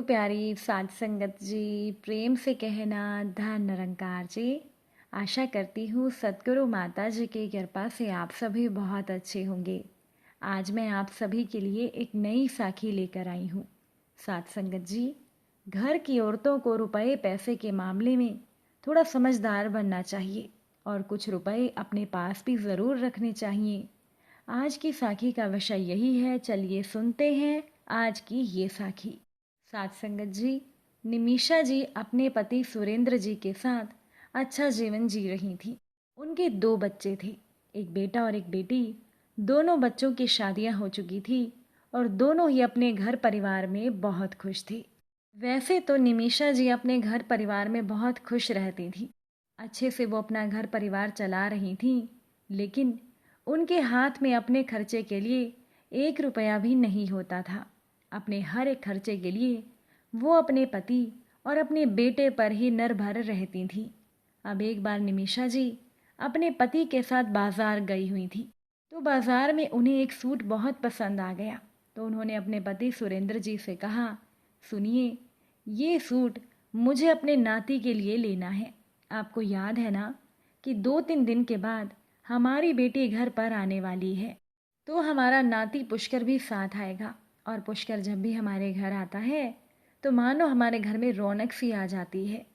प्यारी साध संगत जी, प्रेम से कहना धन निरंकार जी। आशा करती हूँ सद्गुरु माता जी की कृपा से आप सभी बहुत अच्छे होंगे। आज मैं आप सभी के लिए एक नई साखी लेकर आई हूँ। साध संगत जी, घर की औरतों को रुपए पैसे के मामले में थोड़ा समझदार बनना चाहिए और कुछ रुपए अपने पास भी ज़रूर रखने चाहिए। आज की साखी का विषय यही है। चलिए सुनते हैं आज की ये साखी। साथ संगत जी, निमिषा जी अपने पति सुरेंद्र जी के साथ अच्छा जीवन जी रही थी। उनके 2 बच्चे थे, एक बेटा और एक बेटी। दोनों बच्चों की शादियां हो चुकी थी और दोनों ही अपने घर परिवार में बहुत खुश थे। वैसे तो निमिषा जी अपने घर परिवार में बहुत खुश रहती थी, अच्छे से वो अपना घर परिवार चला रही थी, लेकिन उनके हाथ में अपने खर्चे के लिए 1 रुपया भी नहीं होता था। अपने हर एक खर्चे के लिए वो अपने पति और अपने बेटे पर ही निर्भर रहती थी। अब एक बार निमिषा जी अपने पति के साथ बाजार गई हुई थी, तो बाजार में उन्हें एक सूट बहुत पसंद आ गया। तो उन्होंने अपने पति सुरेंद्र जी से कहा, सुनिए, ये सूट मुझे अपने नाती के लिए लेना है। आपको याद है ना कि 2-3 दिन के बाद हमारी बेटी घर पर आने वाली है, तो हमारा नाती पुष्कर भी साथ आएगा। और पुष्कर जब भी हमारे घर आता है तो मानो हमारे घर में रौनक सी आ जाती है।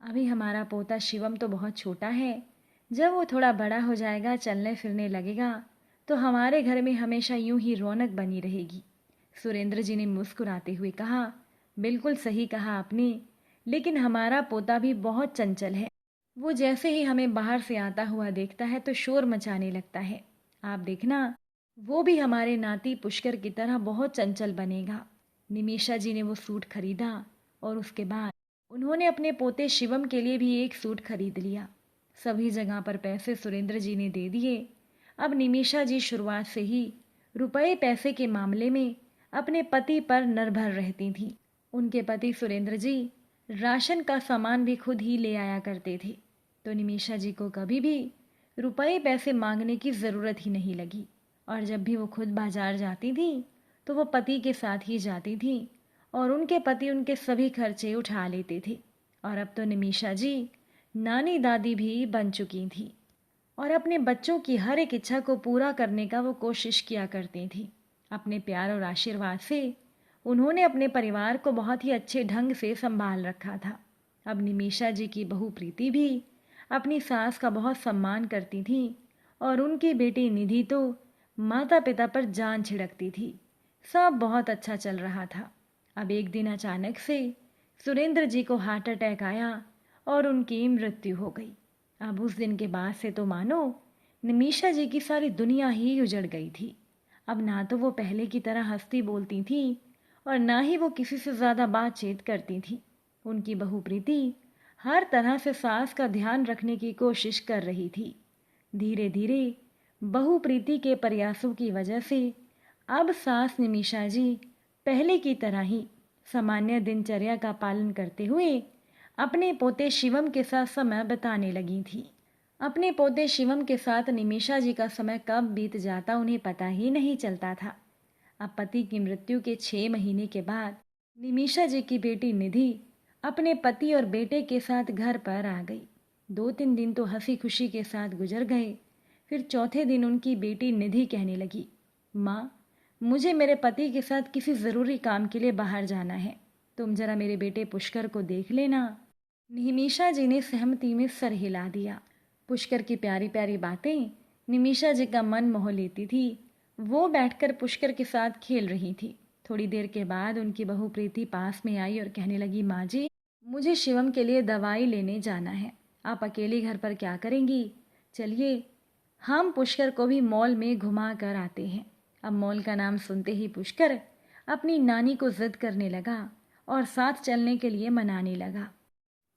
अभी हमारा पोता शिवम तो बहुत छोटा है, जब वो थोड़ा बड़ा हो जाएगा, चलने फिरने लगेगा, तो हमारे घर में हमेशा यूं ही रौनक बनी रहेगी। सुरेंद्र जी ने मुस्कुराते हुए कहा, बिल्कुल सही कहा आपने, लेकिन हमारा पोता भी बहुत चंचल है। वो जैसे ही हमें बाहर से आता हुआ देखता है तो शोर मचाने लगता है। आप देखना, वो भी हमारे नाती पुष्कर की तरह बहुत चंचल बनेगा। निमिषा जी ने वो सूट खरीदा और उसके बाद उन्होंने अपने पोते शिवम के लिए भी एक सूट खरीद लिया। सभी जगह पर पैसे सुरेंद्र जी ने दे दिए। अब निमिषा जी शुरुआत से ही रुपए पैसे के मामले में अपने पति पर निर्भर रहती थीं। उनके पति सुरेंद्र जी राशन का सामान भी खुद ही ले आया करते थे, तो निमिषा जी को कभी भी रुपए पैसे मांगने की ज़रूरत ही नहीं लगी। और जब भी वो खुद बाजार जाती थी तो वो पति के साथ ही जाती थी और उनके पति उनके सभी खर्चे उठा लेते थे। और अब तो निमिषा जी नानी दादी भी बन चुकी थी और अपने बच्चों की हर एक इच्छा को पूरा करने का वो कोशिश किया करती थी। अपने प्यार और आशीर्वाद से उन्होंने अपने परिवार को बहुत ही अच्छे ढंग से संभाल रखा था। अब निमिषा जी की बहू प्रीति भी अपनी सास का बहुत सम्मान करती थी और उनकी बेटी निधि तो माता पिता पर जान छिड़कती थी। सब बहुत अच्छा चल रहा था। अब एक दिन अचानक से सुरेंद्र जी को हार्ट अटैक आया और उनकी मृत्यु हो गई। अब उस दिन के बाद से तो मानो निमिषा जी की सारी दुनिया ही उजड़ गई थी। अब ना तो वो पहले की तरह हंसती बोलती थी और ना ही वो किसी से ज़्यादा बातचीत करती थी। उनकी बहू प्रीति हर तरह से सास का ध्यान रखने की कोशिश कर रही थी। धीरे धीरे बहू प्रीति के प्रयासों की वजह से अब सास निमिषा जी पहले की तरह ही सामान्य दिनचर्या का पालन करते हुए अपने पोते शिवम के साथ समय बिताने लगी थी। अपने पोते शिवम के साथ निमिषा जी का समय कब बीत जाता उन्हें पता ही नहीं चलता था। अब पति की मृत्यु के 6 महीने के बाद निमिषा जी की बेटी निधि अपने पति और बेटे के साथ घर पर आ गई। 2-3 दिन तो हंसी खुशी के साथ गुजर गए। फिर चौथे दिन उनकी बेटी निधि कहने लगी, माँ, मुझे मेरे पति के साथ किसी ज़रूरी काम के लिए बाहर जाना है, तुम जरा मेरे बेटे पुष्कर को देख लेना। निमिषा जी ने सहमति में सर हिला दिया। पुष्कर की प्यारी प्यारी बातें निमिषा जी का मन मोह लेती थी। वो बैठकर पुष्कर के साथ खेल रही थी। थोड़ी देर के बाद उनकी बहू प्रीति पास में आई और कहने लगी, माँ जी, मुझे शिवम के लिए दवाई लेने जाना है, आप अकेले घर पर क्या करेंगी? चलिए हम पुष्कर को भी मॉल में घुमा कर आते हैं। अब मॉल का नाम सुनते ही पुष्कर अपनी नानी को जिद करने लगा और साथ चलने के लिए मनाने लगा।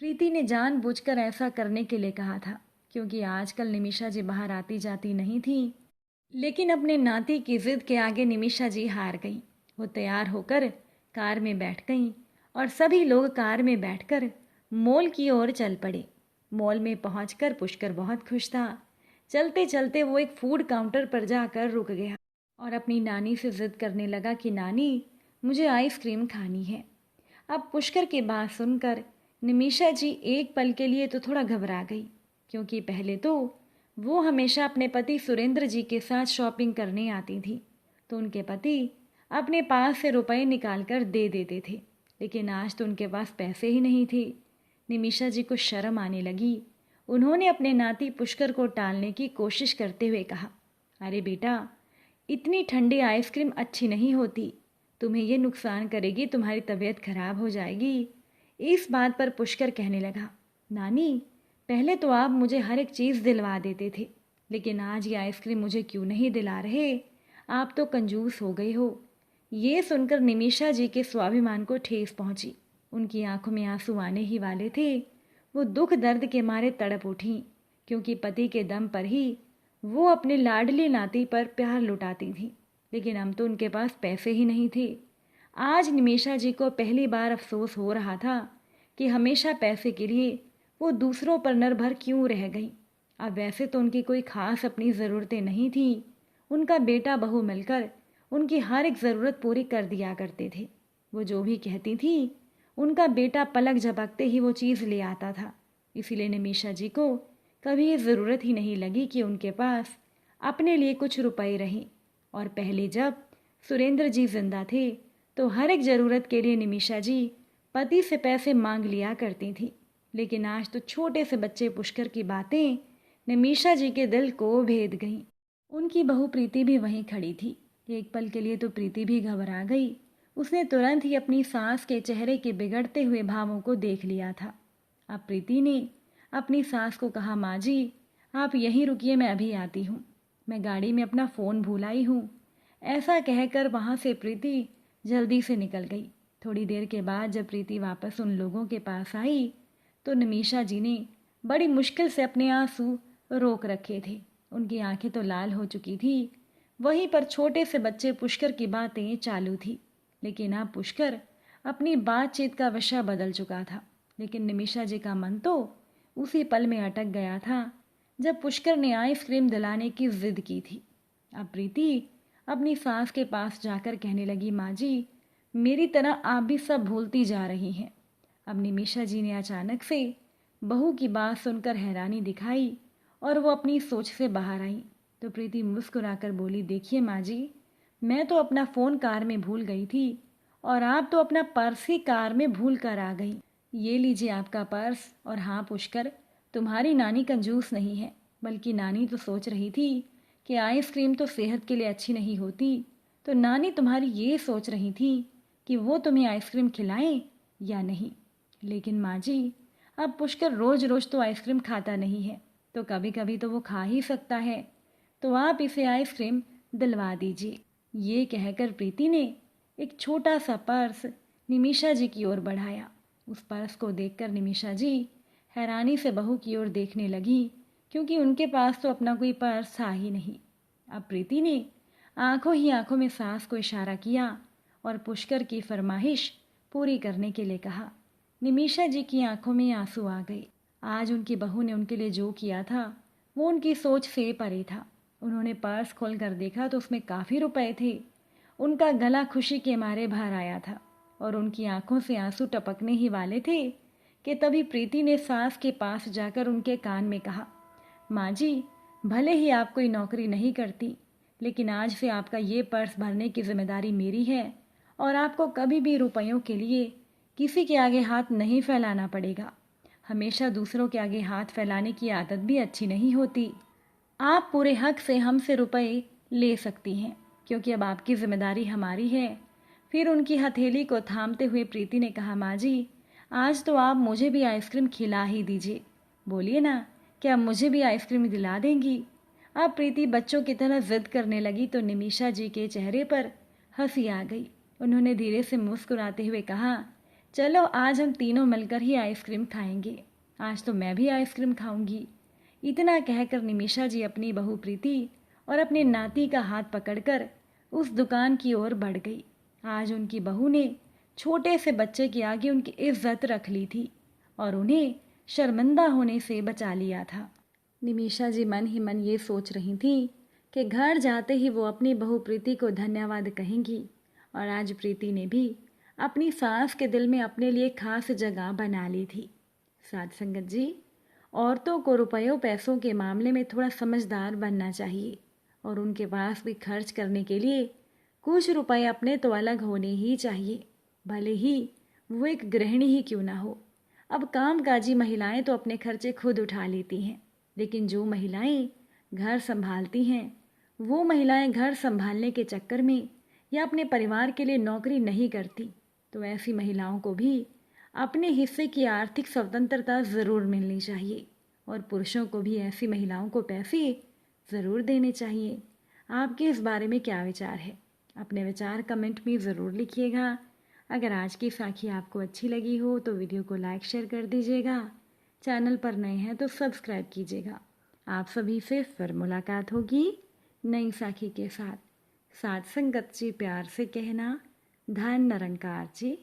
प्रीति ने जानबूझकर ऐसा करने के लिए कहा था, क्योंकि आजकल निमिषा जी बाहर आती जाती नहीं थी। लेकिन अपने नाती की जिद के आगे निमिषा जी हार गई। वो तैयार होकर कार में बैठ गईं और सभी लोग कार में बैठकर मॉल की ओर चल पड़े। मॉल में पहुंचकर पुष्कर बहुत खुश था। चलते चलते वो एक फूड काउंटर पर जाकर रुक गया और अपनी नानी से जिद करने लगा कि नानी, मुझे आइसक्रीम खानी है। अब पुष्कर की बात सुनकर निमिषा जी एक पल के लिए तो थोड़ा घबरा गई, क्योंकि पहले तो वो हमेशा अपने पति सुरेंद्र जी के साथ शॉपिंग करने आती थी, तो उनके पति अपने पास से रुपए निकाल कर दे देते थे, लेकिन आज तो उनके पास पैसे ही नहीं थे। निमिषा जी को शर्म आने लगी। उन्होंने अपने नाती पुष्कर को टालने की कोशिश करते हुए कहा, अरे बेटा, इतनी ठंडी आइसक्रीम अच्छी नहीं होती, तुम्हें ये नुकसान करेगी, तुम्हारी तबीयत खराब हो जाएगी। इस बात पर पुष्कर कहने लगा, नानी, पहले तो आप मुझे हर एक चीज़ दिलवा देते थे, लेकिन आज ये आइसक्रीम मुझे क्यों नहीं दिला रहे? आप तो कंजूस हो गए हो। ये सुनकर निमिषा जी के स्वाभिमान को ठेस पहुंची। उनकी आंखों में आंसू आने ही वाले थे। वो दुख दर्द के मारे तड़प उठी, क्योंकि पति के दम पर ही वो अपने लाडली नाती पर प्यार लुटाती थी, लेकिन अब तो उनके पास पैसे ही नहीं थे। आज निमिषा जी को पहली बार अफसोस हो रहा था कि हमेशा पैसे के लिए वो दूसरों पर निर्भर क्यों रह गई। अब वैसे तो उनकी कोई खास अपनी ज़रूरतें नहीं थी। उनका बेटा बहू मिलकर उनकी हर एक ज़रूरत पूरी कर दिया करते थे। वो जो भी कहती थी, उनका बेटा पलक झपकते ही वो चीज़ ले आता था। इसीलिए निमिषा जी को कभी ये ज़रूरत ही नहीं लगी कि उनके पास अपने लिए कुछ रुपए रहें। और पहले जब सुरेंद्र जी जिंदा थे तो हर एक ज़रूरत के लिए निमिषा जी पति से पैसे मांग लिया करती थी, लेकिन आज तो छोटे से बच्चे पुष्कर की बातें निमिषा जी के दिल को भेद गईं। उनकी बहू प्रीति भी वहीं खड़ी थी। एक पल के लिए तो प्रीति भी घबरा गई। उसने तुरंत ही अपनी सास के चेहरे के बिगड़ते हुए भावों को देख लिया था। अब प्रीति ने अपनी सास को कहा, माँ जी, आप यहीं रुकिए, मैं अभी आती हूँ, मैं गाड़ी में अपना फ़ोन भूल आई हूँ। ऐसा कहकर वहाँ से प्रीति जल्दी से निकल गई। थोड़ी देर के बाद जब प्रीति वापस उन लोगों के पास आई तो निमिषा जी ने बड़ी मुश्किल से अपने आंसू रोक रखे थे। उनकी आंखें तो लाल हो चुकी थी। वहीं पर छोटे से बच्चे पुष्कर की बातें चालू थी, लेकिन अब पुष्कर अपनी बातचीत का विषय बदल चुका था। लेकिन निमिषा जी का मन तो उसी पल में अटक गया था जब पुष्कर ने आइसक्रीम दिलाने की जिद की थी। अब प्रीति अपनी सास के पास जाकर कहने लगी, माँ जी, मेरी तरह आप भी सब भूलती जा रही हैं। अब निमिषा जी ने अचानक से बहू की बात सुनकर हैरानी दिखाई और वो अपनी सोच से बाहर आई। तो प्रीति मुस्कुराकर बोली, देखिए माँ जी, मैं तो अपना फ़ोन कार में भूल गई थी और आप तो अपना पर्स ही कार में भूल कर आ गई। ये लीजिए आपका पर्स। और हाँ पुष्कर, तुम्हारी नानी कंजूस नहीं है, बल्कि नानी तो सोच रही थी कि आइसक्रीम तो सेहत के लिए अच्छी नहीं होती, तो नानी तुम्हारी ये सोच रही थी कि वो तुम्हें आइसक्रीम खिलाएं या नहीं। लेकिन माँ जी, अब पुष्कर रोज़ रोज़ तो आइसक्रीम खाता नहीं है, तो कभी कभी तो वो खा ही सकता है, तो आप इसे आइसक्रीम दिलवा दीजिए। ये कहकर प्रीति ने एक छोटा सा पर्स निमिषा जी की ओर बढ़ाया। उस पर्स को देखकर निमिषा जी हैरानी से बहू की ओर देखने लगी, क्योंकि उनके पास तो अपना कोई पर्स था ही नहीं। अब प्रीति ने आंखों ही आंखों में सास को इशारा किया और पुष्कर की फरमाइश पूरी करने के लिए कहा। निमिषा जी की आंखों में आंसू आ गए। आज उनकी बहू ने उनके लिए जो किया था वो उनकी सोच से परे था। उन्होंने पर्स खोल कर देखा तो उसमें काफ़ी रुपए थे। उनका गला खुशी के मारे भर आया था और उनकी आंखों से आंसू टपकने ही वाले थे कि तभी प्रीति ने सास के पास जाकर उनके कान में कहा, माँ जी, भले ही आप कोई नौकरी नहीं करती, लेकिन आज से आपका ये पर्स भरने की जिम्मेदारी मेरी है और आपको कभी भी रुपयों के लिए किसी के आगे हाथ नहीं फैलाना पड़ेगा। हमेशा दूसरों के आगे हाथ फैलाने की आदत भी अच्छी नहीं होती। आप पूरे हक से हमसे रुपए ले सकती हैं, क्योंकि अब आपकी जिम्मेदारी हमारी है। फिर उनकी हथेली को थामते हुए प्रीति ने कहा, माँ जी, आज तो आप मुझे भी आइसक्रीम खिला ही दीजिए। बोलिए ना, क्या मुझे भी आइसक्रीम दिला देंगी? अब प्रीति बच्चों की तरह जिद करने लगी तो निमिषा जी के चेहरे पर हंसी आ गई। उन्होंने धीरे से मुस्कुराते हुए कहा, चलो आज हम तीनों मिलकर ही आइसक्रीम खाएंगे। आज तो मैं भी आइसक्रीम खाऊंगी। इतना कहकर निमिषा जी अपनी बहू प्रीति और अपने नाती का हाथ पकड़कर उस दुकान की ओर बढ़ गई। आज उनकी बहू ने छोटे से बच्चे के आगे उनकी इज्जत रख ली थी और उन्हें शर्मिंदा होने से बचा लिया था। निमिषा जी मन ही मन ये सोच रही थी कि घर जाते ही वो अपनी बहू प्रीति को धन्यवाद कहेंगी। और आज प्रीति ने भी अपनी सास के दिल में अपने लिए खास जगह बना ली थी। साध संगत जी, औरतों को रुपयों पैसों के मामले में थोड़ा समझदार बनना चाहिए और उनके पास भी खर्च करने के लिए कुछ रुपए अपने तो अलग होने ही चाहिए, भले ही वो एक गृहिणी ही क्यों ना हो। अब कामकाजी महिलाएं तो अपने खर्चे खुद उठा लेती हैं, लेकिन जो महिलाएं घर संभालती हैं, वो महिलाएं घर संभालने के चक्कर में या अपने परिवार के लिए नौकरी नहीं करती, तो ऐसी महिलाओं को भी अपने हिस्से की आर्थिक स्वतंत्रता ज़रूर मिलनी चाहिए और पुरुषों को भी ऐसी महिलाओं को पैसे ज़रूर देने चाहिए। आपके इस बारे में क्या विचार है? अपने विचार कमेंट में ज़रूर लिखिएगा। अगर आज की साखी आपको अच्छी लगी हो तो वीडियो को लाइक शेयर कर दीजिएगा। चैनल पर नए हैं तो सब्सक्राइब कीजिएगा। आप सभी से फिर मुलाकात होगी नई साखी के साथ। साथ संगत जी प्यार से कहना, धन निरंकार जी।